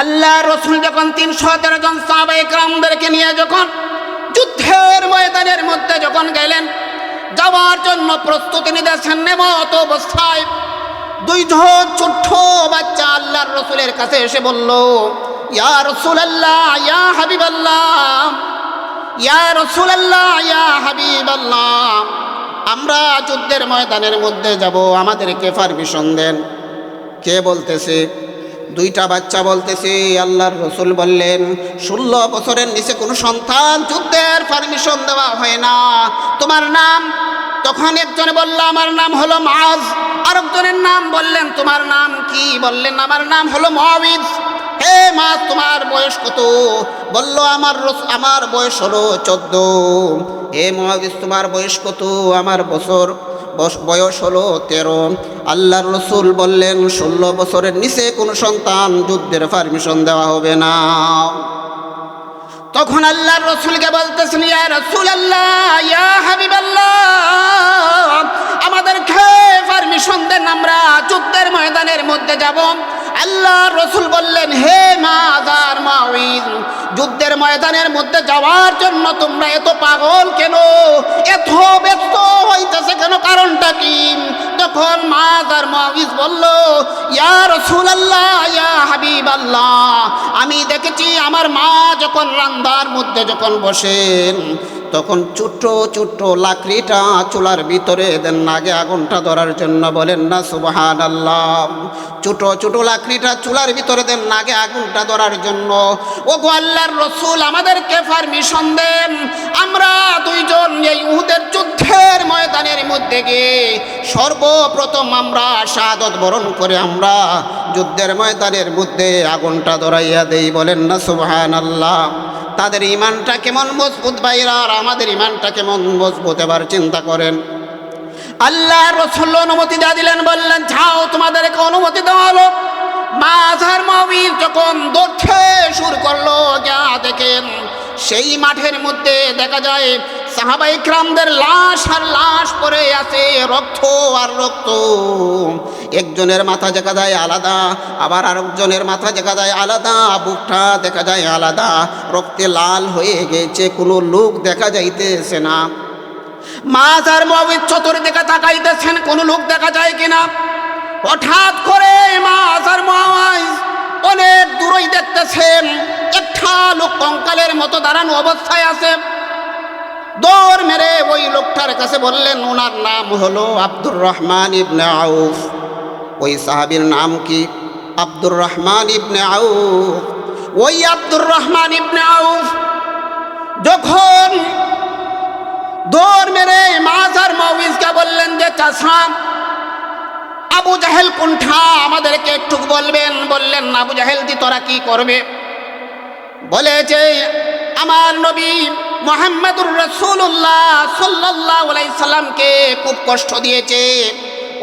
আল্লাহ রসুল যখন 313 জন সাহাবায়ে কেরামদেরকে নিয়ে যখন যুদ্ধের ময়দানের মধ্যে যখন গেলেন, যাওয়ার জন্য প্রস্তুতি নিতেছেন, নেমত অবস্থায় দুইজন ছোট্ট বাচ্চা আল্লাহর রসুলের কাছে এসে বলল, ইয়া রাসূলুল্লাহ, ইয়া হাবিবাল্লাহ, ইয়া রাসূলুল্লাহ, ইয়া হাবিবাল্লাহ, আমরা যুদ্ধের ময়দানের মধ্যে যাব, আমাদেরকে পারমিশন দেন। কে বলতেছে? দুইটা বাচ্চা বলতেছে। আল্লাহর রসুল বললেন, 16 বছরের নিচে কোনো সন্তান যুদ্ধের পারমিশন দেওয়া হয় না। তোমার নাম? তখন একজনে বলল, আমার নাম হলো মুআজ। আরেকজনের নাম বললেন, তোমার নাম কি? বললেন, আমার নাম হলো মুআবিজ। হে মুআজ, তোমার বয়স কত? বলল, আমার বয়স হলো 14। হে মুআবিজ, তোমার বয়স কত? আমার বয়স হলো 13। আল্লাহর রসুল বললেন, 16 বছরের নিচে কোনো সন্তান যুদ্ধের পারমিশন দেওয়া হবে না। তখন আল্লাহর রসুলকে বলতেছেন, ইয়া রাসূলুল্লাহ, ইয়া হাবিবাল্লাহ, আমাদেরকে পারমিশন দেন, আমরা যুদ্ধের ময়দানের মধ্যে যাব। আল্লাহর রসুল বললেন, হে মুআজ আর মুআবিজ, যুদ্ধের ময়দানের মধ্যে যাওয়ার জন্য তোমরা এত পাগল কেন, এত ব্যস্ত হইতেছে কেন, কারণটা কি? তখন মুআজ আর মুআবিজ বলল, ইয়া রাসূলুল্লাহ, ইয়া হাবিবাল্লাহ, আমি দেখেছি আমার মা যখন রান্দার মধ্যে যখন বসেন, তখন ছোট্ট ছোট্ট লাকড়িটা চুলার ভিতরে দেন আগে আগুনটা ধরার জন্য। বলেন না সুবহানাল্লাহ? ছোট ছোট লাকড়িটা চুলার ভিতরে দেন আগে আগুনটা ধরার জন্য। ও গো আল্লাহর রসুল, আমাদেরকে পারমিশন দেন, আমরা দুইজন এই উহুদের যুদ্ধের ময়দানের মধ্যে গিয়ে সর্বপ্রথম আমরা শাহাদত বরণ করে আমরা যুদ্ধের ময়দানের মধ্যে আগুনটা ধরাইয়া দেই। বলেন না সুবহানাল্লাহ? তাদের ইমানটা কেমন মজবুত ভাইরা, আর আমাদের ইমানটা কেমন মজবুত, এবার চিন্তা করেন। আল্লাহ রসুল অনুমতি দিয়ে দিলেন, বললেন, যাও, তোমাদেরকে অনুমতি দেওয়া হলো। মুআজ আর মুআবিজ যখন দৌড়তে শুরু করলো, যা দেখেন সেই মাঠের মধ্যে দেখা যায় সাহাবায়ে কেরামদের লাশ আর লাশ পড়ে আছে, রক্ত আর রক্ত। একজনের মাথা দেখা যায় আলাদা, আবার আরেকজনের মাথা দেখা যায় আলাদা, বুকটা দেখা যায় আলাদা, রক্তে লাল হয়ে গেছে, কোনো লোক দেখা যাইতেছে না। মুআজ আর মুআবিজ চতুর্দিকে তাকাইতেছেন, কোনো লোক দেখা যায় কিনা। হঠাৎ করে মুআজ আর মুআবিজ অনেক দূরেই দেখতেছেন একটা লোক কঙ্কালের মতো দাঁড়ানো অবস্থায় আছে। দৌড় মেরে ওই লোকটার কাছে বললেন, ওনার নাম হলো আব্দুর রহমান ইবনে আউফ। ওই সাহাবীর নাম কি? আব্দুর রহমান ইবনে আউফ। ওই আব্দুর রহমান ইবনে আউফ যখন দৌড় মেরে মুআজ আর মুআবিজকে বললেন যে, চাচা, আবু জাহেল কোনটা, আমাদেরকে একটু বলবেন? বললেন, আবু জাহেল দি তোরা কি করবে? বলেছে, আমার নবী মুহাম্মদুর রাসূলুল্লাহ সাল্লাল্লাহু আলাইহি সাল্লামকে খুব কষ্ট দিয়েছে,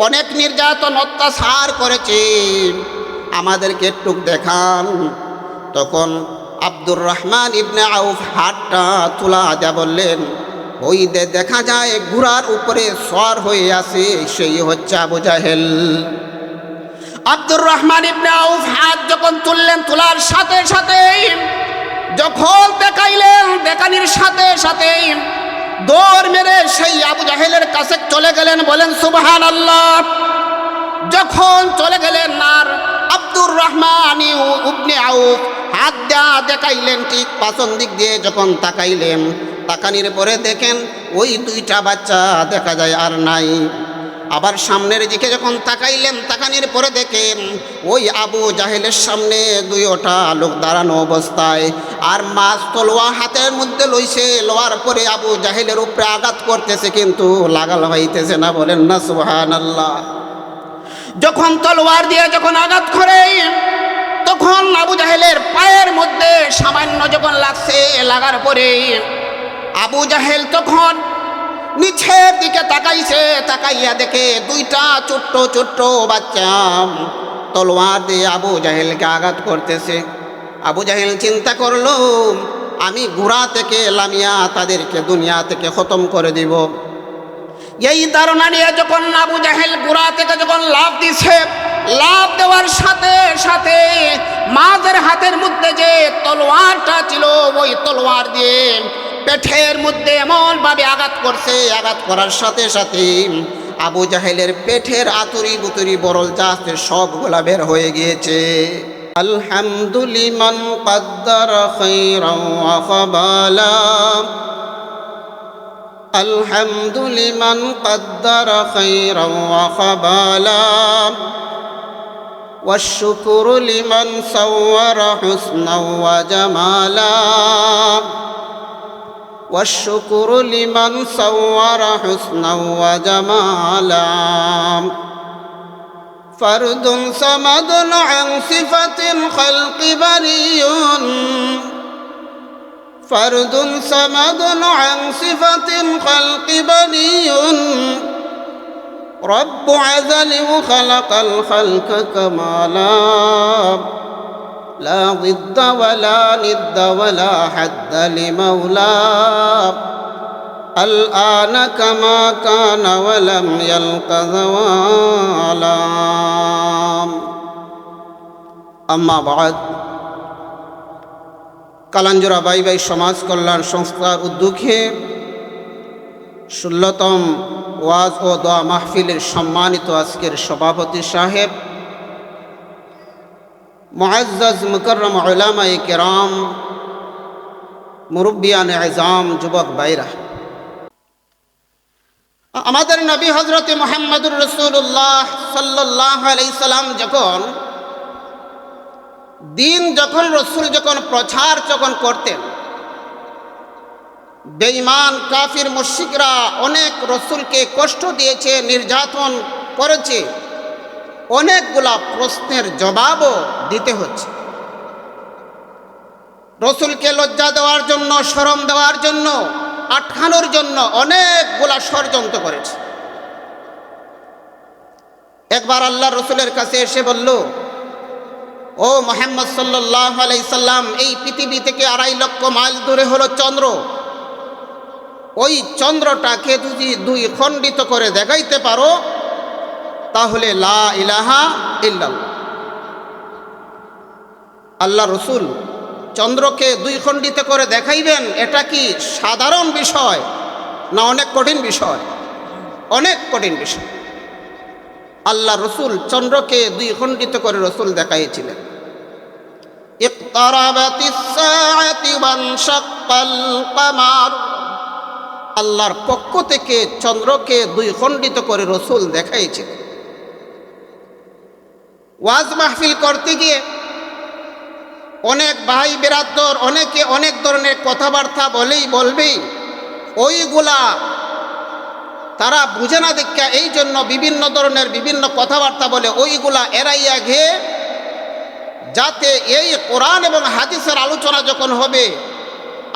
অনেক নির্যাতন অত্যাচার করেছে, আমাদেরকে একটু দেখান। তখন আব্দুর রহমান ইবনে আউফ হাতটা তুলা দেয়া বললেন, ওই দেখা যায় ঘোড়ার উপরে সওয়ার হয়ে আছে, সেই হচ্ছে আবু জাহেল। আব্দুর রহমান ইবনে আউফ হাত যখন তুললেন, তোলার সাথে সাথে যখন দেখাইলেন, দেখানির সাথে সাথে দৌড় মেরে সেই আবু জাহেলের কাছে চলে গেলেন। বলেন সুবহানাল্লাহ? যখন চলে গেলেন আর আব্দুর রহমান ইবনে আউফ হাত দেখাইলেন, ঠিক পাছন দিক দিয়ে যখন তাকাইলেন, তাকানির পরে দেখেন ওই দুইটা বাচ্চা দেখা যায় আর নাই। আবার সামনের দিকে যখন তাকাইলেন, তাকানির পরে দেখেন ওই আবু জাহেলের সামনে দুইটা লোক দাঁড়ানো অবস্থায়, আর মাছ তলোয়ার হাতের মধ্যে লইছে, লোয়ার পরে আবু জাহেলের উপরে আঘাত করতেছে, কিন্তু লাগাল হইতেছে না। বলেন না সুবহানাল্লাহ? যখন তলোয়ার দিয়ে যখন আঘাত করে, তখন আবু জাহেলের পায়ের মধ্যে সামান্য যখন লাগছে, লাগার পরে আবু জাহেল তখন নিচের দিকে তাকাইছে, তাকাইয়া দেখে দুইটা ছোট্ট ছোট্ট বাচ্চা তলোয়ার দিয়ে আবু জাহেলকে আঘাত করতেছে। আবু জাহেল চিন্তা করলো, আমি ঘোড়া থেকে লামিয়া তাদেরকে দুনিয়া থেকে খতম করে দিব। এই ধারণা নিয়ে যখন আবু জাহেল ঘোড়া থেকে যখন লাফ দিছে, লাফ দেওয়ার সাথে সাথে মাদের হাতের মধ্যে যে তলোয়ারটা ছিল ওই তলোয়ার দিয়ে পেটের মধ্যে এমন ভাবে আঘাত করছে, আঘাত করার সাথে সাথে আবু জাহেলের পেটের আতুরি বুতুরি বরল যা আছে সবগুলা বের হয়ে গিয়েছে। আলহামদুলিমান কদ্দার খায়রান ওয়া খাবালা, আলহামদুলিমান কদ্দার খায়রান ওয়া খাবালা, والشكر لمن صور حسنا وجمالا، والشكر لمن صور حسنا وجمالا، فرد صمد عن صفة الخلق بريء، فرد صمد عن صفة الخلق بريء، رب عزل خلق الخلق كمالا، لا ضد ولا ند ولا حد لمولى، الآن كما كان ولم يلق زوالا। أما بعد، কালাঞ্জোড়া বাই বাই সমাজ কল্যাণ সংস্থার উদ্যোগে 16তম ওয়াজ ও দোয়া মাহফিলের সম্মানিত আজকের সভাপতি সাহেব, মুআজ্জাজ মুকাররম উলামায়ে কেরাম, মুরব্বিয়ানে আযম, যুবক ভাইরা, আমাদের নবী হযরত মুহাম্মদুর রাসূলুল্লাহ সাল্লাল্লাহু আলাইহি সাল্লাম যখন রসুল যখন প্রচার যখন করতেন, বেঈমান কাফির মুশরিকরা অনেক রসুলকে কষ্ট দিয়েছে, নির্যাতন করেছে, অনেকগুলা প্রশ্নের জবাবও দিতে হচ্ছে। রসুলকে লজ্জা দেওয়ার জন্য, শরম দেওয়ার জন্য, আটকানোর জন্য অনেকগুলা ষড়যন্ত্র করেছে। একবার আল্লাহ রসুলের কাছে এসে বলল, ও মুহাম্মদ সাল্লাল্লাহু আলাইহি সাল্লাম, এই পৃথিবী থেকে 2.5 লক্ষ মাইল দূরে হলো চন্দ্র, ওই চন্দ্রটাকে যদি 2 খণ্ডিত করে দেখাইতে পারো তাহলে লা ইলাহা ইল্লাল্লাহ। আল্লাহ রসুল চন্দ্রকে 2 খণ্ডিত করে দেখাইবেন, এটা কি সাধারণ বিষয় না অনেক কঠিন বিষয়? অনেক কঠিন বিষয়। আল্লাহ রসুল চন্দ্রকে 2 খণ্ডিত করে রসুল দেখাইছিলেন। ইকতারাবাতিস সাআতি ওয়ানশাক্কাল কমার, আল্লাহর পক্ষ থেকে চন্দ্রকে 2 খণ্ডিত করে রসুল দেখাইছিলেন। ওয়াজ মাহফিল করতে গিয়ে অনেক ভাই বেরাদর অনেকে অনেক ধরনের কথাবার্তা বলবেই, ওইগুলা তারা বুঝে না দেখা এই জন্য বিভিন্ন ধরনের বিভিন্ন কথাবার্তা বলে, ওইগুলা এড়াইয়া গিয়ে যাতে এই কোরআন এবং হাদিসের আলোচনা যখন হবে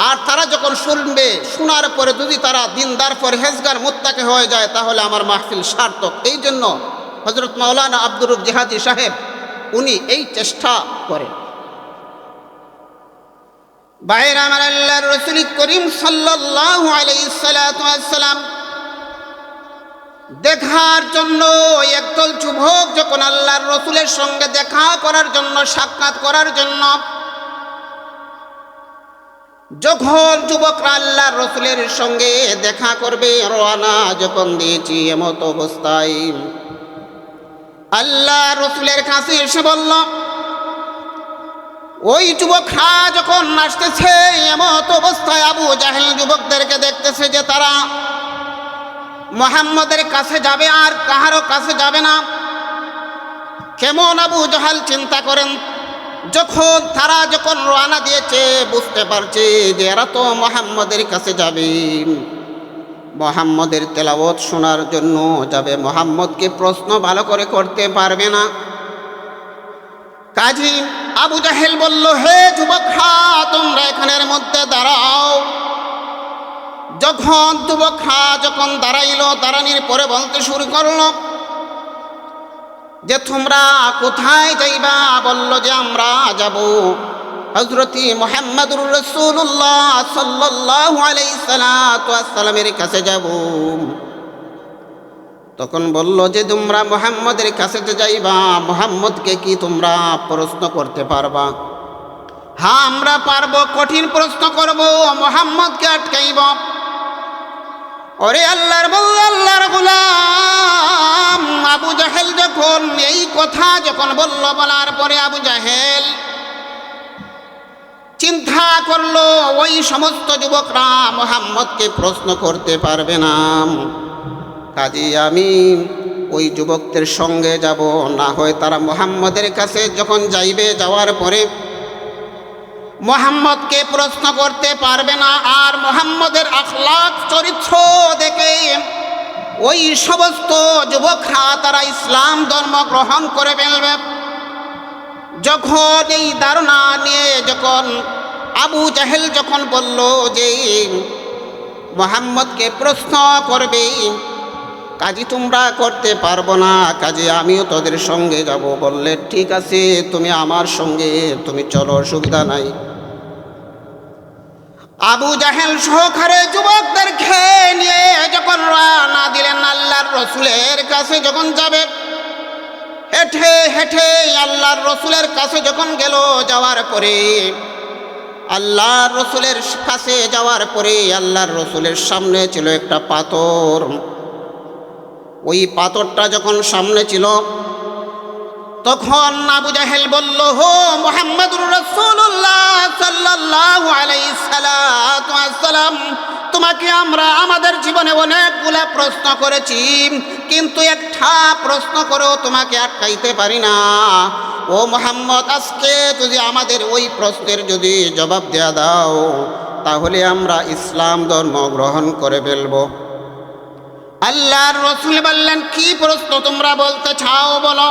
আর তারা যখন শুনবে, শোনার পরে যদি তারা দিনদার পরহেজগার মুত্তাকি হয়ে যায় তাহলে আমার মাহফিল সার্থক। এই জন্য হযরত মাওলানা আব্দুর রব জিহাদি সাহেব উনি এই চেষ্টা করেন। বাইরে আমার আল্লাহর রাসূল করিম সাল্লাল্লাহু আলাইহি সাল্লাম দেখার জন্য একদল যুবক যখন আল্লাহর রাসূলের সঙ্গে দেখা করার জন্য, সাক্ষাৎ করার জন্য যখন যুবকরা আল্লাহর রাসূলের সঙ্গে দেখা করবে রওনা যখন দিয়েছি, এমত অবস্থায় আল্লাহর রাসূলের কাছে এসে বলল, ওই যুবকরা যখন আসতেছে এমত অবস্থায় আবু জাহেল যুবকদেরকে দেখতেছে যে তারা মুহাম্মদের কাছে যাবে আর কাহারও কাছে যাবে না। কেমন আবু জাহেল চিন্তা করেন, তারা যখন রওনা দিয়েছে বুঝতে পারছে যে এরা তো মুহাম্মদের কাছে যাবে, মুহাম্মদের তেলাওয়াত শোনার জন্য যাবে, মুহাম্মদকে প্রশ্ন ভালো করে করতে পারবে না। কাজী আবু জাহেল বলল, হে যুবকরা তোমরা এখানের মধ্যে দাঁড়াও। যখন যুবকরা যখন দাঁড়াইলো, দাঁড়ানির পরে বলতে শুরু করলো যে তোমরা কোথায় যাইবা? বলল যে আমরা যাব হযরত মুহাম্মদুর রাসূলুল্লাহ সাল্লাল্লাহু আলাইহি সাল্লামের কাছে যাব। তখন বলল যে তোমরা মুহাম্মদের কাছে যে যাইবা, মুহাম্মদকে কি তোমরা প্রশ্ন করতে পারবা? হ্যাঁ, আমরা পারবো, কঠিন প্রশ্ন করব, মুহাম্মদকে আটকাইব। ওরে আল্লাহর গোলাম আবু জাহেল যখন এই কথা বলল, বলার পরে আবু জাহেল চিন্তা করলো ওই সমস্ত যুবকরা মুহাম্মদকে প্রশ্ন করতে পারবে না, কাজে আমি ওই যুবকদের সঙ্গে যাব, না হয় তারা মুহাম্মদের কাছে যখন যাইবে, যাওয়ার পরে মুহাম্মদকে প্রশ্ন করতে পারবে না। আর মুহাম্মদের আখলাক চরিত্র দেখে ওই সমস্ত যুবকরা তারা ইসলাম ধর্ম গ্রহণ করে ফেলবে। যখন এই ধারণা নিয়ে যখন আবু জাহেল যখন বলল যে মুহাম্মদকে প্রশ্ন করবে, কাজী তোমরা করতে পারবো না, কাজে আমিও তোদের সঙ্গে যাব। বললে ঠিক আছে, তুমি আমার সঙ্গে তুমি চলো, অসুবিধা নাই। আবু জাহেল সহকারে যুবকদের খেয়ে নিয়ে যখন রওনা দিলেন আল্লাহর রসুলের কাছে যখন যাবে, হেঁটে হেঁটে আল্লাহর রসুলের কাছে যখন গেল, যাওয়ার পরে আল্লাহর রসুলের কাছে যাওয়ার পরে আল্লাহর রসুলের সামনে ছিল একটা পাথর। ওই পাথরটা যখন সামনে ছিল, তখন আবু জাহেল বলল, হো মুহাম্মদুর রাসূলুল্লাহ সাল্লাল্লাহু আলাইহি সাল্লাম, তোমাকে আমরা আমাদের জীবনে অনেকগুলা প্রশ্ন করেছি, কিন্তু একটা প্রশ্ন করেও তোমাকে আটকাইতে পারি না। ও মুহাম্মদ, আজকে যদি আমাদের ওই প্রশ্নের যদি জবাব দেয়া দাও, তাহলে আমরা ইসলাম ধর্ম গ্রহণ করে ফেলব। আল্লাহর রসুল বললেন, কি প্রশ্ন তোমরা বলতে চাও বলো।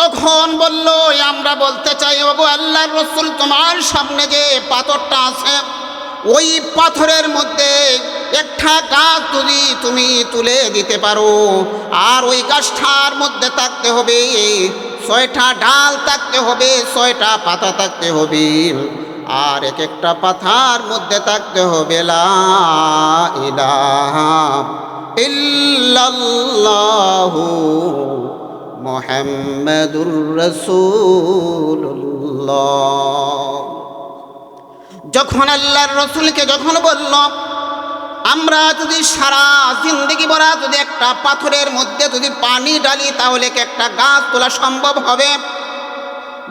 তখন বলল, আমরা বলতে চাই, ওগো আল্লাহর রসুল, তোমার সামনে যে পাথরটা আছে, ওই পাথরের মধ্যে একটা গাছ যদি তুমি তুলে দিতে পারো, আর ওই গাছটার মধ্যে থাকতে হবে 6টা ডাল থাকতে হবে, 6টা পাতা থাকতে হবে, আর এক একটা পাতার মধ্যে থাকতে হবে লা ইলাহা ইল্লাল্লাহু মুহাম্মাদুর রাসূলুল্লাহ। যখন আল্লাহর রসুলকে যখন বলল, আমরা যদি সারা জিন্দেগি ভরা যদি একটা পাথরের মধ্যে যদি পানি ঢালি, তাহলে কি একটা গাছ তোলা সম্ভব হবে?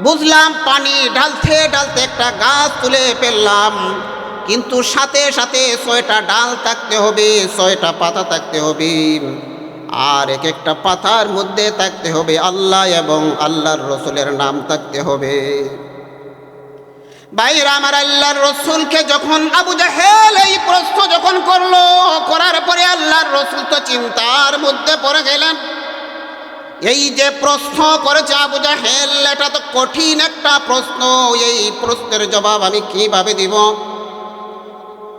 বুঝলাম, পানি ঢালতে ঢালতে একটা গাছ তুলে ফেললাম, কিন্তু সাথে সাথে 6টা ডাল থাকতে হবে, 6টা পাতা থাকতে হবে, আর এক একটা পাতার মধ্যে থাকতে হবে আল্লাহ এবং আল্লাহর রসুলের নাম থাকতে হবে। ভাইরা আমার, আল্লাহর রসুলকে যখন আবু জাহেল এই প্রশ্ন যখন করলো, করার পরে আল্লাহর রসুল তো চিন্তার মধ্যে পড়ে গেলেন। এই যে প্রশ্ন করেছে আবু জাহেল, এটা তো কঠিন একটা প্রশ্ন, এই প্রশ্নের জবাব আমি কিভাবে দিব?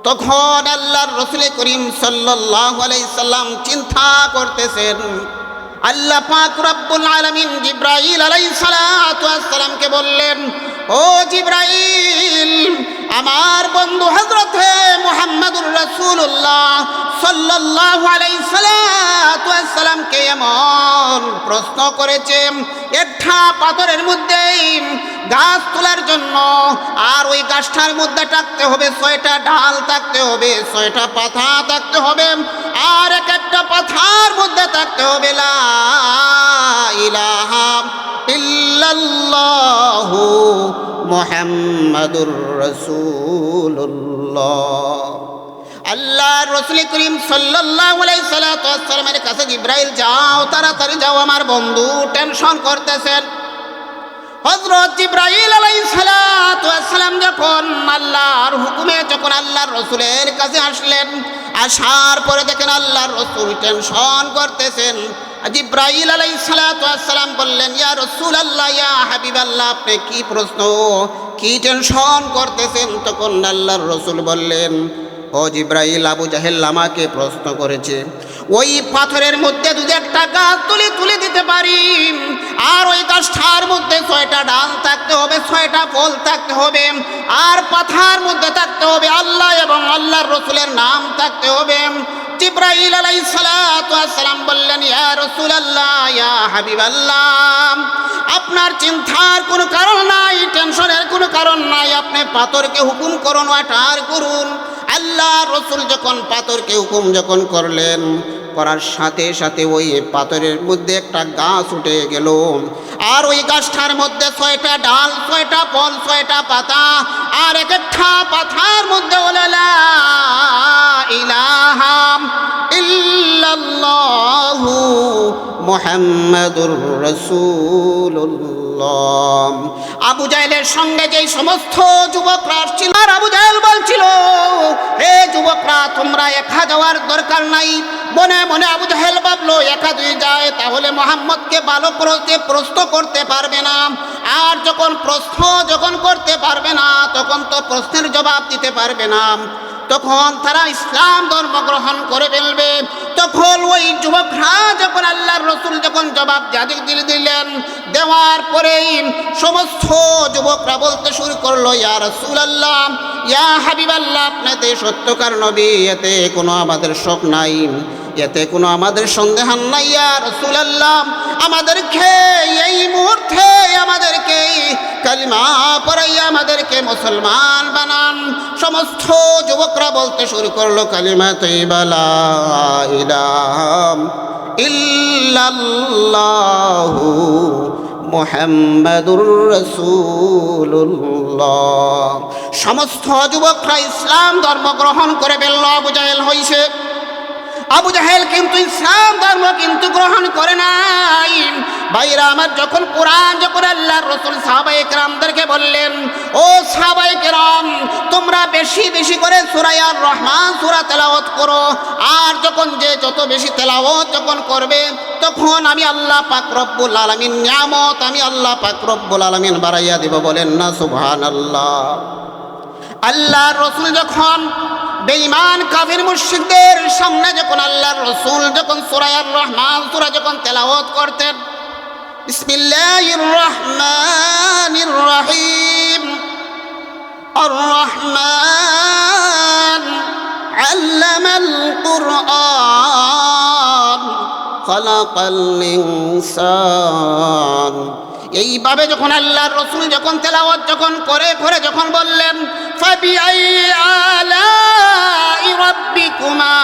তখন আল্লাহর রসুল করিম সাল্লাল্লাহু আলাইহি সাল্লাম চিন্তা করতেছেন। আল্লাহ পাক রব্বুল আলামিন জিবরাইল আলাইহিস সালাতু ওয়াস সালামকে বললেন, ও জিবরাইল, আমার বন্ধু হযরতে মুহাম্মদুর রাসূলুল্লাহ সাল্লাল্লাহু আলাইহি সালাতু ওয়াস সালামকে এমন প্রশ্ন করেছে, একটা পাথরের মধ্যে গাছ তোলার জন্য, আর ওই গাছটার মধ্যে থাকতে হবে 6টা ডাল থাকতে হবে, 6টা পাতা থাকতে হবে, আর এক একটা পাতার মধ্যে থাকতে হবে লা ইলাহা ইল্লাল্লাহু মুহাম্মাদুর রাসূলুল্লাহ। আল্লাহর রাসূল করিম সাল্লাল্লাহু আলাইহি সাল্লামের কাছে জিবরাইল, যাও, তাড়াতাড়ি যাও, আমার বন্ধু টেনশন করতেছেন। হযরত জিবরাইল আলাইহিস সালাম যখন আল্লাহর হুকুমে যখন আল্লাহর রসুলের কাছে আসলেন, আসার পরে দেখেন আল্লাহর রসুল টেনশন করতেছেন। জিবরাইল আলাইহিস সালাম বললেন, ইয়া রাসূলুল্লাহ, ইয়া হাবিবাল্লাহ, আপনি কি প্রশ্ন, কি টেনশন করতেছেন? তখন আল্লাহর রসুল বললেন, ও জিবরাইল, আবু জাহেল আমাকে প্রশ্ন করেছে, ওই পাথরের মধ্যে যদি একটা গাছ তুলে দিতে পারি, আর ওই গাছটার মধ্যে 6টা ডাল থাকতে হবে, 6টা ফল থাকতে হবে, আর পাতার মধ্যে থাকতে হবে আল্লাহ এবং আল্লাহর রসুলের নাম থাকতে হবে, জিবরাইল আলাইহিস সালাতু ওয়াস সালাম বললেন, ইয়া রাসূলুল্লাহ, ইয়া হাবিবাল্লাহ, আপনার চিন্তার কোনো কারণ নাই, টেনশনের কোনো কারণ নাই, আপনি পাথরকে হুকুম করুন, ওয়াটার করুন। আল্লাহ রসুল যখন পাথরকে হুকুম যখন করলেন, করার সাথে সাথে ওই পাথরের মধ্যে একটা গাছ উঠে গেল, আর ওই গাছটার মধ্যে 6টা ডাল, 6টা ফল, 6টা পাতা, আর এক একটা পাতার মধ্যে লা ইলাহা ইল্লাল্লাহু মুহাম্মাদুর রাসূলুল্লাহ। আবু জাহেলের সঙ্গে যেই সমস্ত যুবকরা আসছিল, আর আবু জাহেল বলছিল, হে যুবকরা, তোমরা একা যাওয়ার দরকার নাই। মনে মনে আবু জাহেল ভাবলো, একা যদি যায় তাহলে মুহাম্মদকে ভালো করে প্রশ্ন করতে পারবে না, আর প্রশ্ন যখন করতে পারবে না, তখন তো প্রশ্নের জবাব দিতে পারবে না, তখন তারা ইসলাম ধর্ম গ্রহণ করে ফেলবে। তখন ওই যুবকরা যখন আল্লাহর রসুল যখন জবাব দিলেন, দেওয়ার পরেই সমস্ত যুবকরা বলতে শুরু করলো, ইয়া রাসূলুল্লাহ, ইয়া হাবিবাল্লাহ, আপনাদের সত্যকার নবী, এতে কোনো আমাদের শক নাই, এতে কোনো আমাদের সন্দেহ নাই। ইয়া রাসূলুল্লাহ, আমাদেরকে এই মুহূর্তে আমাদেরকে কালিমা পড়াইয়া আমাদেরকে মুসলমান বানান। সমস্ত যুবকরা বলতে শুরু করলো, কালিমা তাইয়্যিবা লা ইলাহা ইল্লাল্লাহু মুহাম্মাদুর রাসূলুল্লাহ। সমস্ত যুবকরা ইসলাম ধর্ম গ্রহণ করে ফেলল। আবু জাহেল হইছে, আবু জাহেল কিন্তু ইসলাম ধর্ম কিন্তু গ্রহণ করে নাই। ভাইরা আমার, যখন কোরআন যখন আল্লাহর রাসূল সাহাবায়ে কেরামদেরকে বললেন, ও সাহাবায়ে কেরাম, তোমরা বেশি বেশি করে সূরা আর রহমান সূরা তেলাওয়াত করো, আর যত বেশি তেলাওয়াত যখন করবে, তখন আমি আল্লাহ পাক রব্বুল আলামিন নিয়ামত আমি আল্লাহ পাক রব্বুল আলামিন বাড়াইয়া দিব। বলেন না সুবহানাল্লাহ। আল্লাহর রাসূল যখন বেঈমান কাফির মুশরিকদের সামনে যখন আল্লাহর রাসূল যখন সূরা আর রহমান সূরা যখন তেলাওয়াত করতেন, বিসমিল্লাহির রহমানির রহিম, আর রহমান আল্লামাল কুরআন খালাকাল ইনসান, এইভাবে যখন আল্লাহর রাসূল যখন তেলাওয়াত যখন করে যখন বললেন, ফাবিআই আলাই রাব্বিকুমা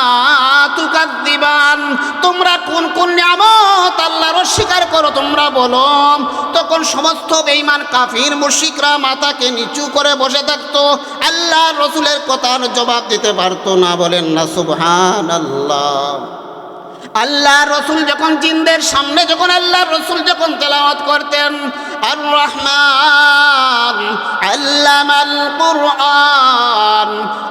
তুকাযযিবান, তোমরা কোন কোন নিয়ামত আল্লাহর অস্বীকার করো তোমরা বলো, তখন সমস্ত বেঈমান কাফির মুশরিকরা মাথাকে নিচু করে বসে থাকতো, আল্লাহর রাসূলের কথার জবাব দিতে পারতো না। বলেন না সুবহানাল্লাহ। আল্লাহর রাসূল যখন জিনদের সামনে যখন আল্লাহর রাসূল যখন তেলাওয়াত করতেন, আর রহমান আল্লামাল কুরআন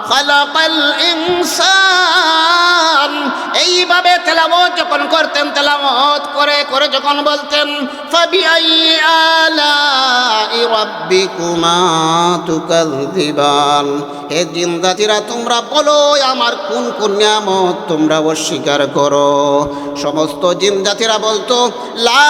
খালাকাল ইনসান, এইভাবে তেলাওয়াত যখন করতেন, তেলাওয়াত করে যখন বলতেন, ফাবিআই আলাই রাব্বিকুমা তুকাযযিবান, হে জিন জাতিরা, তোমরা বলো আমার কোন কোন নিয়ামত তোমরা অস্বীকার করো। সমস্ত জিন জাতিরা বলতো, লা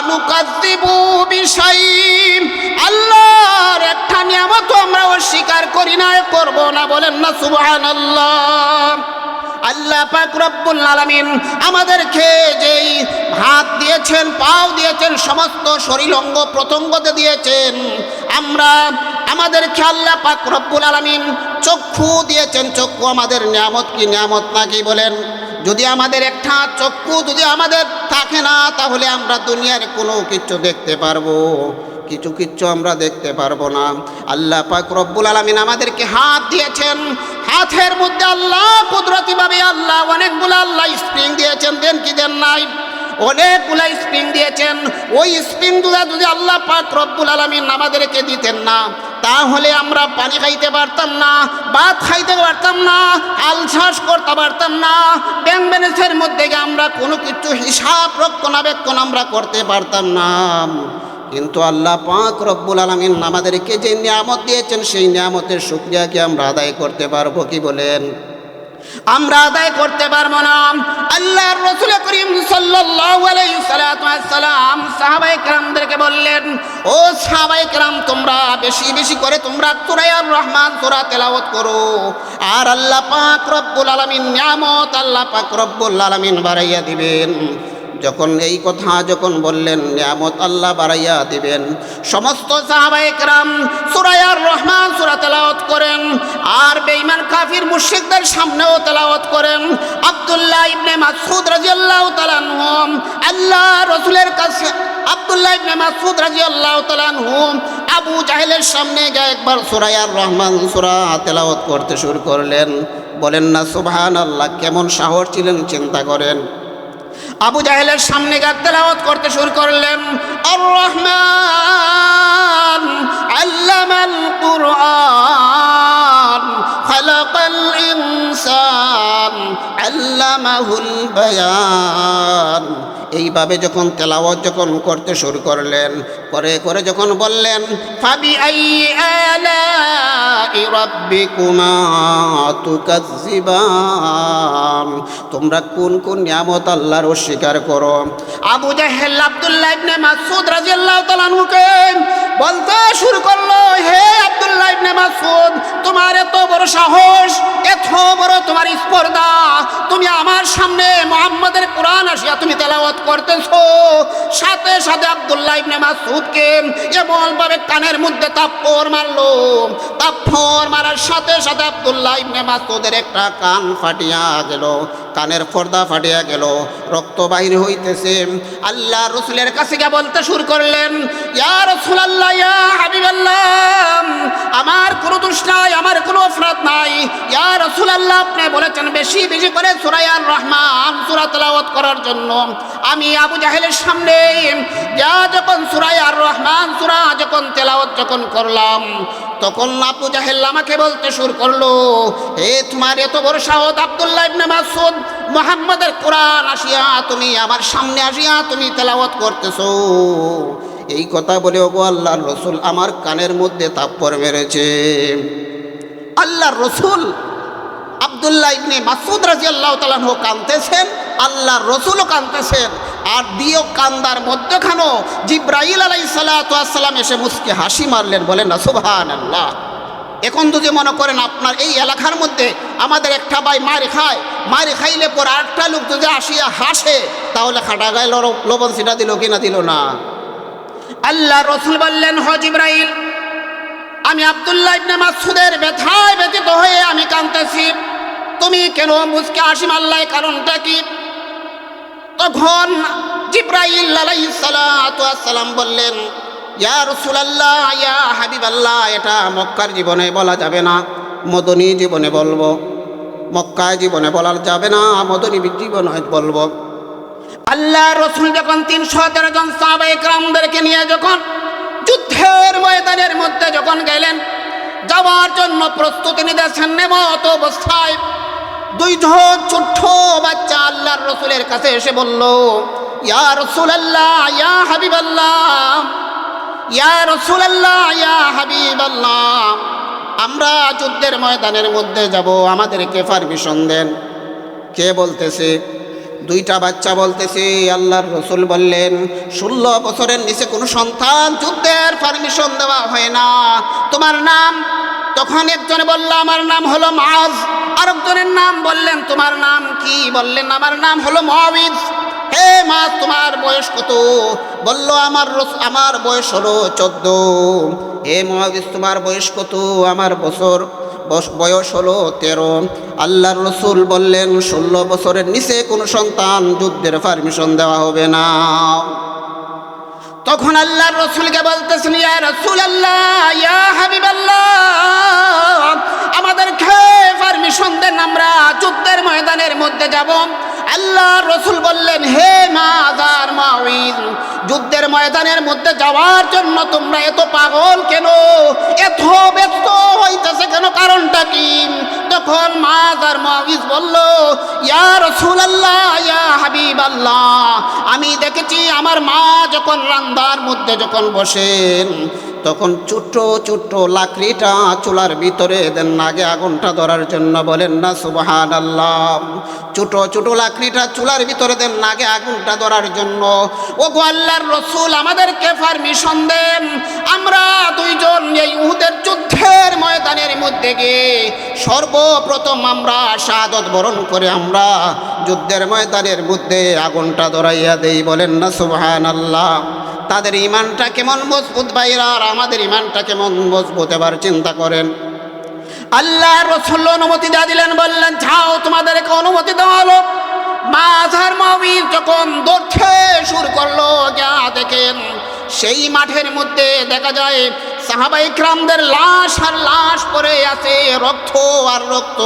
নুকাযযিবু বিশাইইন, আল্লাহর একটা নিয়ামত আমরা অস্বীকার করি না, করব না। বলেন না সুবহানাল্লাহ। আল্লাহ পাক রব্বুল আলামিন আমাদেরকে যেই হাত দিয়েছেন, পাও দিয়েছেন, সমস্ত শরীর অঙ্গ প্রত্যঙ্গতে দিয়েছেন, আমাদেরকে আল্লাহ পাক রব্বুল আলামিন চক্ষু দিয়েছেন। চক্ষু আমাদের নিয়ামত কি নিয়ামত নাকি? বলেন, যদি আমাদের একটা চক্ষু যদি আমাদের থাকে না, তাহলে আমরা দুনিয়ার কোনো কিছু দেখতে পারবো, কিছু আমরা দেখতে পারবো না। আল্লাহ পাক রব্বুল আলামিন আমাদেরকে হাত দিয়েছেন, হাতের মধ্যে আল্লাহ কুদরতিভাবে আল্লাহ অনেকগুলো আল্লাহ স্প্রিং দিয়েছেন, দেন কি দেন নাই? অনেকগুলা স্প্রিং দিয়েছেন। ওই স্প্রিংগুলা যদি আল্লাহ পাক রব্বুল আলামিন আমাদেরকে দিতেন না, তাহলে আমরা পানি খাইতে পারতাম না, ভাত খাইতে পারতাম না, আলসাস করতে পারতাম না, ব্যাংবেনেসের মধ্যে আমরা কোনো কিছু হিসাব রক্ষণাবেক্ষণ আমরা করতে পারতাম না। কিন্তু আল্লাহ পাক রব্বুল আলামিন আমাদেরকে যে নিয়ামত দিয়েছেন, সেই নিয়ামতের শুকরিয়া কি আমরা আদায় করতে পারবো কি? বলেন, আমরা আদায় করতে পারবো না। আল্লাহর রাসূল করিম সাল্লাল্লাহু আলাইহি সাল্লাম সাহাবায়ে কেরামদেরকে বললেন, ও সাহাবায়ে কেরাম, তোমরা বেশি বেশি করে তোমরা সূরা আর রহমান সূরা তেলাওয়াত করো, আর আল্লাহ পাক রব্বুল আলামিন নিয়ামত আল্লাহ পাক রব্বুল আলামিন বাড়াইয়া দিবেন। যখন এই কথা যখন বললেন নিয়ামত আল্লাহ বাড়াইয়া দিবেন, সমস্ত সাহাবায়ে কেরাম সূরা আর রহমান সূরা তেলাওয়াত করেন আর বেঈমান কাফির মুশরিকদের সামনেও তেলাওয়াত করেন। আব্দুল্লাহ ইবনে মাসউদ রাদিয়াল্লাহু তাআলা আনহু আল্লাহ রাসূলের কাছে আব্দুল্লাহ ইবনে মাসউদ রাদিয়াল্লাহু তাআলা আনহু আবু জাহেলের সামনে গিয়ে একবার সূরা আর রহমান সূরা তেলাওয়াত করতে শুরু করলেন। বলেন না সুবহানাল্লাহ, কেমন সাহস ছিলেন চিন্তা করেন। আবু জাহেলের সামনে গিয়ে তেলাওয়াত করতে শুরু করলেন, আর রহমান আল্লামাল কুরআন খালাকাল ইনসান আল্লামাহুল বায়ান। এইভাবে যখন তেলাওয়াত যখন করতে শুরু করলেন, করে করে যখন বললেন ফাবি আইয়ি আলাই রাব্বিকুমা তুকাজ্জিবান, তোমরা কোন কোন নিয়ামত আল্লাহর অস্বীকার করো। আবু জাহেল আব্দুল্লাহ ইবনে মাসউদ রাদিয়াল্লাহু তাআলা আনহুকে বলতে শুরু করলো, হে আব্দুল্লাহ ইবনে মাসউদ, তোমার এত বড় সাহস, এত বড় তোমার স্পর্ধা, তুমি আমার সামনে মুহাম্মাদের কোরআন আসিয়া তুমি তেলাওয়াত করতেছো। সাথে সাথে আব্দুল্লাহ ইবনে মাসউদকে এমন ভাবে কানের মধ্যে থাপ্পড় মারলো। থাপ্পড় মারার সাথে সাথে আব্দুল্লাহ ইবনে মাসউদের একটা কান ফাটিয়া গেল, কানের পর্দা ফাটিয়া গেল, রক্ত বাহির হইতেছে। আল্লাহ রাসূলের কাছে গিয়ে বলতে শুরু করলেন, ইয়া রাসূলুল্লাহ, ইয়া হাবিবাল্লাহ, আমার কোনো দোষ নাই, আমার কোনো অপরাধ নাই। ইয়া রাসূলুল্লাহ, আপনি বলেছেন বেশি বেশি করে সূরা আর রহমান সূরা তেলাওয়াত করার জন্য। আমি আবু জাহেলের সামনে যা যখন সূরা আর রহমান সূরা যখন তেলাওয়াত যখন করলাম, তখন আবু জাহেল আমাকে বলতে শুরু করলো, হে তোমার এত বড় সাহস আব্দুল্লাহ ইবনে মাসউদ, মুহাম্মাদের কোরআন আসিয়া তুমি আমার সামনে আসিয়া তুমি তেলাওয়াত করতেছো। এই কথা বলে ওগো আল্লাহর রাসূল আমার কানের মধ্যে থাপ্পড় মেরেছে। আল্লাহর রাসূল আব্দুল্লাহ ইবনে মাসউদ রাদিয়াল্লাহু তাআলা আনহু কাঁদতেছেন, আল্লাহর রাসূলও কাঁদতেছেন। আর দিও কান্দার মধ্যখানো জিবরাইল আলাইহিস সালাতু ওয়াস সালাম এসে মুস্কি হাসি মারলেন। বলেন না সুবহানাল্লাহ। এখন যদি মনে করেন আপনার এই এলাকার মধ্যে আমাদের একটা ভাই মার খায়, মার খাইলে পর আরেকটা লোক যদি আসিয়া হাসে, তাহলে খাটা গায়ে লবণ ছিটা দিল কিনা দিল না? আল্লাহ রাসূল বললেন, হ জিবরাইল, আমি আব্দুল্লাহ ইবনে মাসউদের ব্যথায় ব্যথিত হয়ে আমি কাঁদতেছি, তুমি কেন মুস্কি হাসি মারলে, কারণটা কি? তখন জিবরাইল আলাইহিস সালাতু ওয়াস সালাম বললেন, ইয়া রাসূলুল্লাহ, ইয়া হাবিবাল্লাহ, এটা মক্কার জীবনে বলা যাবে না, মদনী জীবনে বলবো। মক্কায় জীবনে বলা যাবে না, মদনী জীবনে বলবো। আল্লাহ রাসূল যখন ৩১৩ জন সাহাবায়ে কেরামদেরকে নিয়ে যখন যুদ্ধের ময়দানের মধ্যে যখন গেলেন, যাওয়ার জন্য প্রস্তুতি নিতেছেন, এমত অবস্থায় দুইজন ছোট্ট বাচ্চা আল্লাহর রাসূলের কাছে এসে বলল, ইয়া রাসূলুল্লাহ, ইয়া হাবিবাল্লাহ, ইয়া রাসূলুল্লাহ, ইয়া হাবিবাল্লাহ, আমরা যুদ্ধের ময়দানের মধ্যে যাব, আমাদেরকে পারমিশন দেন। কে বলতেছে? দুইটা বাচ্চা বলতেছে। আল্লাহর রাসূল বললেন, 16 বছরের নিচে কোনো সন্তান যুদ্ধের পারমিশন দেওয়া হয় না। তোমার নাম? তখন একজনে বলল, আমার নাম হলো মুআজ। আরেকজনের নাম বললেন, তোমার নাম কি? বললেন, আমার নাম হলো মুআবিজ। হে মুআজ, তোমার বয়স কত? বলল, আমার বয়স হলো 14। হে মুআবিজ, তোমার বয়স কত? আমার বয়স হলো 13। আল্লাহর রাসূল বললেন, 16 বছরের নিচে কোনো সন্তান যুদ্ধের পারমিশন দেওয়া হবে না। তখন আল্লাহর রাসূলকে বলতেছেন, ইয়া রাসূলুল্লাহ, ইয়া হাবিবাল্লাহ, আমাদেরকে পারমিশন দেন, আমরা যুদ্ধের ময়দানের মধ্যে যাব। আল্লাহর রাসূল বললেন, হে মুআজ আর মুআবিজ, যুদ্ধের ময়দানের মধ্যে যাওয়ার জন্য তোমরা এত পাগল কেন, এত ব্যস্ত হইতেছে কেন, কারণটা কি? তখন মুআজ আর মুআবিজ বলল, ইয়া রাসূলুল্লাহ, ইয়া হাবিবাল্লাহ, আমি দেখেছি আমার মা যখন রান্দার মধ্যে যখন বসেন, তখন ছোট্ট ছোট্ট লাকড়িটা চুলার ভিতরে দেন আগে আগুনটা ধরার জন্য। বলেন না সুবহানাল্লাহ। ছোট ছোট লাকড়িটা চুলার ভিতরে দেন আগে আগুনটা ধরার জন্য। ওগো আল্লাহর রাসূল, আমাদেরকে পারমিশন দেন, আমরা দুইজন এই উহুদের যুদ্ধের ময়দানের মধ্যে গিয়ে সর্বপ্রথম আমরা শাহাদত বরণ করে আমরা যুদ্ধের ময়দানের মধ্যে আগুনটা ধরাইয়া দেই, বলেন না সুবহানাল্লাহ। তাদের ইমানটা কেমন মজবুত ভাইরা, আর আমাদের ইমানটা কেমন মজবুত এবার চিন্তা করেন। আল্লাহ রাসূল অনুমতি দিয়ে দিলেন, বললেন যাও তোমাদেরকে অনুমতি দেওয়া হলো। মাজার মাউইজ যখন দৌড়তে শুরু করলো, যা দেখেন সেই মাঠের মধ্যে দেখা যায় সাহাবাই কিরামদের লাশ আর লাশ পড়ে আছে, রক্ত আর রক্ত।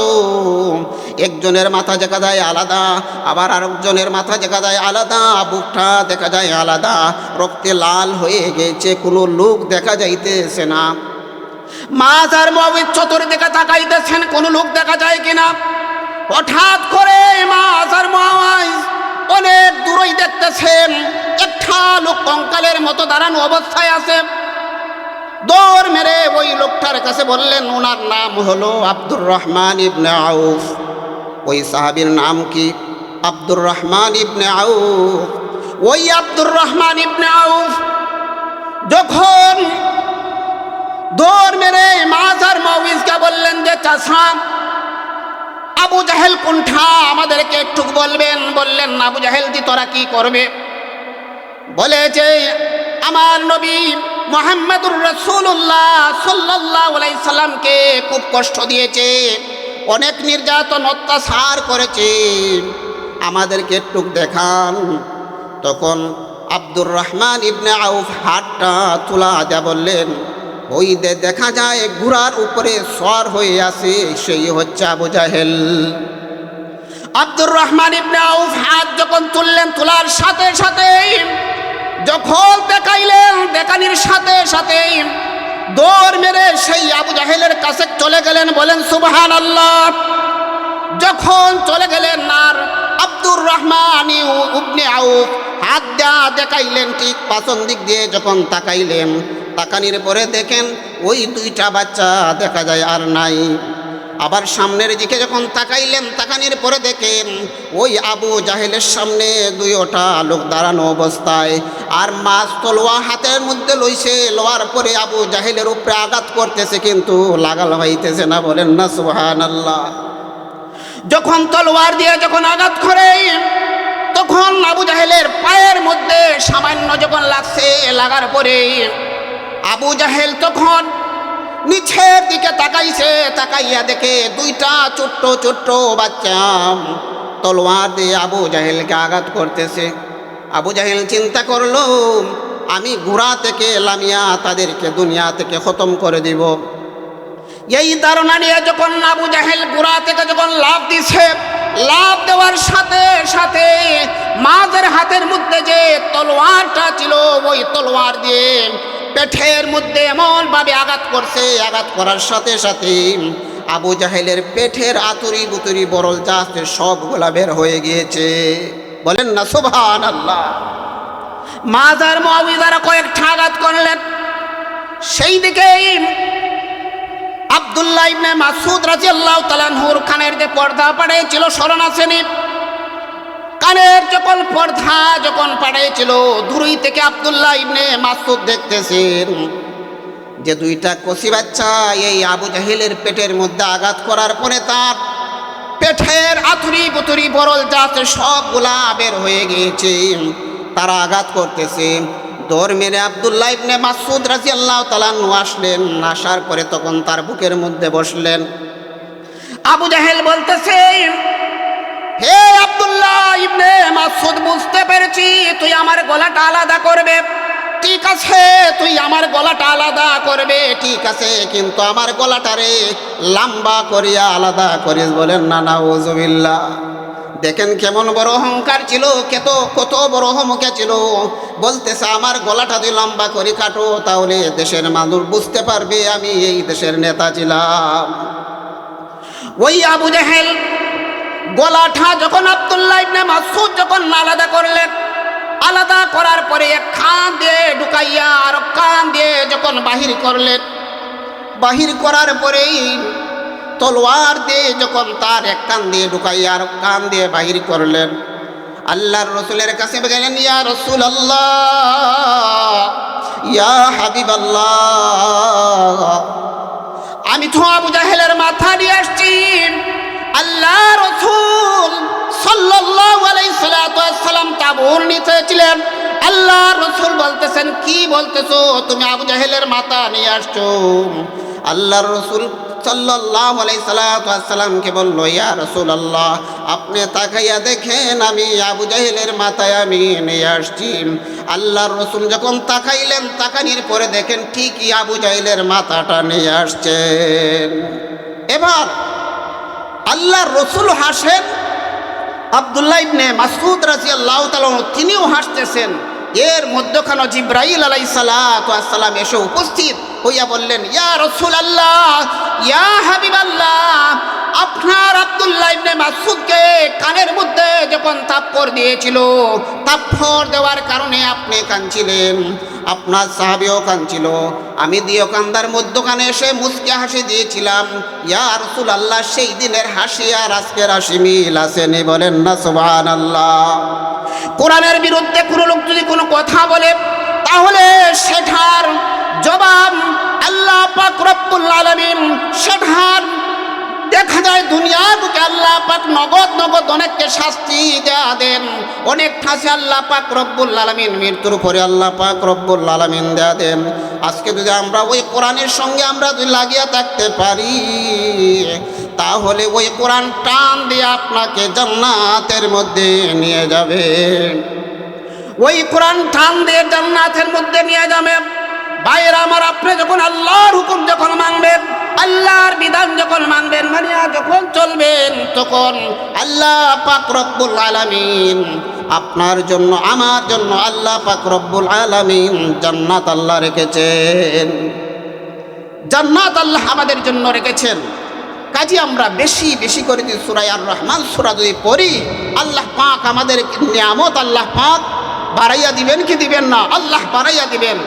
একজনের মাথা দেখা যায় আলাদা, আবার আরেকজনের মাথা দেখা যায় আলাদা, বুকটা দেখা যায় আলাদা, রক্তে লাল হয়ে গেছে, কোনো লোক দেখা যাইতেছে না। মাজার মাউইজ চতুর্দিকে তাকাইতেছেন কোনো লোক দেখা যায় কিনা। হঠাৎ করে মাজার মাউইজ অনেক দূরেই দেখতেছেন একটা লোক কঙ্কালের মতো দাঁড়ানো অবস্থায় আছে। দৌড় মেরে ওই লোকটার কাছে বললেন, ওনার নাম হলো আব্দুর রহমান ইবনে আউফ। ওই সাহাবীর নাম কি? আব্দুর রহমান ইবনে আউফ। ওই আব্দুর রহমান ইবনে আউফ যখন দৌড় মেরে মাজার মাউইজকে বললেন যে চাচা, আবু জাহেল কোনটা আমাদেরকে একটু বলবেন। বললেন আবু জাহেল দি তোরা কি করবে? বলেছে আমার নবী মুহাম্মদুর রাসূলুল্লাহ সাল্লাল্লাহু আলাইহি সাল্লামকে খুব কষ্ট দিয়েছে, অনেক নির্যাতন অত্যাচার করেছে, আমাদেরকে একটু দেখান। তখন আব্দুর রহমান ইবনে আউফ হাতটা তুলা দেয়া বললেন, ওই দেখা যায় ঘোড়ার উপরে সওয়ার হয়ে আছে, সেই হচ্ছে আবু জাহেল। আব্দুর রহমান ইবনে আউফ হাত যখন তুললেন, তোলার সাথে সাথে যখন দেখাইলেন, দেখানির সাথে সাথে দৌড় মেরে সেই আবু জাহেলের কাছে চলে গেলেন, বলেন সুবহানাল্লাহ। যখন চলে গেলেন আর আব্দুর রহমান ইবনে আউফ হাত দেখাইলেন, ঠিক পাছন দিক দিয়ে যখন তাকাইলেন, তাকানির পরে দেখেন ওই দুইটা বাচ্চা দেখা যায় আর নাই। আবার সামনের দিকে যখন তাকাইলেন, তাকানির পরে দেখেন ওই আবু জাহেলের সামনে দুইটা লোক দাঁড়ানো অবস্থায়, আর মাছ তলোয়ার হাতের মধ্যে লইছে, লোয়ার পরে আবু জাহেলের উপরে আঘাত করতেছে, কিন্তু লাগাল হইতেছে না, বলেন না সুবহানাল্লাহ। যখন তলোয়ার দিয়ে যখন আঘাত করে, তখন আবু জাহেলের পায়ের মধ্যে সামান্য যখন লাগছে, লাগার পরে আবু জাহেল তখন নিচের দিকে তাকাইছে, তাকাইয়া দেখে দুইটা ছোট্ট ছোট্ট বাচ্চা তলোয়ার দিয়ে আবু জাহেলকে আঘাত করতেছে। আবু জাহেল চিন্তা করলো, আমি ঘোড়া থেকে লামিয়া তাদেরকে দুনিয়া থেকে খতম করে দিব। এই ধারণা নিয়ে যখন আবু জাহেল ঘোড়া থেকে যখন লাফ দিছে, লাফ দেওয়ার সাথে সাথে মাঝের হাতের মধ্যে যে তলোয়ারটা ছিল, ওই তলোয়ার দিয়ে পেটের মধ্যে এমন ভাবে আঘাত করছে, আঘাত করার সাথে সাথে আবু জাহেলের পেটের আতুরি বুতুরি বরল যা আছে সবগুলা বের হয়ে গিয়েছে, বলেন না সুবহানাল্লাহ। মাজার মুআবিযারা কয়েকটা আঘাত করলেন। সেই দিকে আব্দুল্লাহ ইবনে মাসউদ রাদিয়াল্লাহু তাআলা আনহুর কানের যে পর্দা পাড়েছিল, স্মরণ আসেনি? কানের যখন পর্দা যখন পাড়েছিল, দূরই থেকে আব্দুল্লাহ ইবনে মাসউদ দেখতেছেন যে দুইটা কচি বাচ্চা এই আবু জাহেলের পেটের মধ্যে আঘাত করার পরে তার পেটের আতুরি বুতুরি বরল যা আছে সবগুলা বের হয়ে গিয়েছে, তারা আঘাত করতেছে। দৌড় মেরে আব্দুল্লাহ ইবনে মাসউদ রাদিয়াল্লাহু তাআলা আনহু আসলেন, আসার পরে তখন তার বুকের মধ্যে বসলেন। আবু জাহেল বলতেছে, হে আব্দুল্লাহ ইবনে মাসউদ, বুঝতে পেরেছি তুই আমার গলাটা আলাদা করবে, ঠিক আছে তুই আমার গলাটা আলাদা করবে, ঠিক আছে, কিন্তু আমার গলাটারে লম্বা করিয়া আলাদা করিস, বলেন না নাউযুবিল্লাহ। দেখেন কেমন বড় অহংকার ছিল, কত বড় অহমুখে ছিল। বলতেছে আমার গলাটা তুই লম্বা করে কাটো, তাহলে দেশের মানুষ বুঝতে পারবে আমি এই দেশের নেতা ছিলাম। ওই আবু জাহেল গলাটা যখন আব্দুল্লাহ ইবনে মাসউদ যখন আলাদা করলেন, আলাদা করার পরে এক কান দিয়ে ঢুকাইয়া আর কান দিয়ে যখন বাহির করলেন, বাহির করার পরেই তলোয়ার দিয়ে যখন তার এক কান দিয়ে ঢুকাইয়া আর কান দিয়ে বাহির করলেন, আল্লাহর রাসূলের কাছে বললেন, ইয়া রাসূলুল্লাহ, ইয়া হাবিবাল্লাহ, আমি তো আবু জাহেলের মাথা নিয়ে আসছি। আল্লাহ রাসূল সাল্লাল্লাহু আলাইহি সাল্লাম তাবুর নিচে ছিলেন। আল্লাহ রাসূল বলতেছেন, কি বলতেছো তুমি আবু জাহেলের মাথা নিয়ে আসছো? আল্লাহর রাসূল সাল্লাল্লাহু আলাইহি সাল্লামকে বলল, ইয়া রাসূলুল্লাহ, আপনি তাকাইয়া দেখেন আমি আবু জাহেলের মাথায় আমি নিয়ে আসছি। আল্লাহর রাসূল যখন তাকাইলেন, তাকানির পরে দেখেন ঠিকই আবু জাহেলের মাথাটা নিয়ে আসছেন। এবার আল্লাহর রাসূল হাসেন, আব্দুল্লাহ ইবনে মাসউদ রাদিয়াল্লাহু তাআলা তিনিও হাসতেছেন। এর মধ্যখানে জিবরাইল আলাইহিস সালাম এসে উপস্থিত হইয়া বললেন, ইয়া রাসূলুল্লাহ, ইয়া হাবিবাল্লাহ, আপনার আব্দুল্লাহ ইবনে মাসউদকে কানের মধ্যে যখন থাপ্পড় দিয়েছিল, থাপ্পড় দেওয়ার কারণে আপনি কাঁদছিলেন, আপনার সাহাবীও কাঁদছিল, আমি দিও কান্দার মধ্যখানে এসে মুচকি হাসি দিয়েছিলাম। ইয়া রাসূলুল্লাহ, সেই দিনের হাসি আর আজকের হাসি মিল আসেনি, বলেন না সুবহানাল্লাহ। কোরআনের বিরুদ্ধে কোনো লোক যদি কোনো কথা বলে, তাহলে সেটার জবাব আল্লাহ পাক রব্বুল আলামিন, সেটার দেখা যায় দুনিয়া বুকে আল্লাহ পাক নগদ অনেককে শাস্তি দেয়া দেন, অনেক ঠাসে আল্লাহ পাক রব্বুল আলামিন মৃত্যুর উপরে আল্লাহ পাক রব্বুল আলামিন দেয়া দেন। আজকে যদি আমরা ওই কোরআনের সঙ্গে আমরা যদি লাগিয়ে থাকতে পারি, তাহলে ওই কোরআন টান দিয়ে আপনাকে জান্নাতের মধ্যে নিয়ে যাবে। ওই কোরআন টান দিয়ে জান্নাতের মধ্যে নিয়ে যাবে। ভাইয়েরা আমার, আপনি যখন আল্লাহর হুকুম যখন মানবেন, আল্লাহর বিধান যখন মানবেন, মানিয়া যখন চলবেন, তখন আল্লাহ পাক রব্বুল আলামিন আপনার জন্য, আমার জন্য আল্লাহ পাক রব্বুল আলামিন জান্নাত আল্লাহ রেখেছেন। জান্নাত আল্লাহ আমাদের জন্য রেখেছেন। কাজে আমরা বেশি বেশি করে যদি সূরা আর রহমান সূরা যদি পড়ি, আল্লাহ পাক আমাদের নিয়ামত আল্লাহ পাক বাড়াইয়া দিবেন কি দিবেন না? আল্লাহ বাড়াইয়া দিবেন।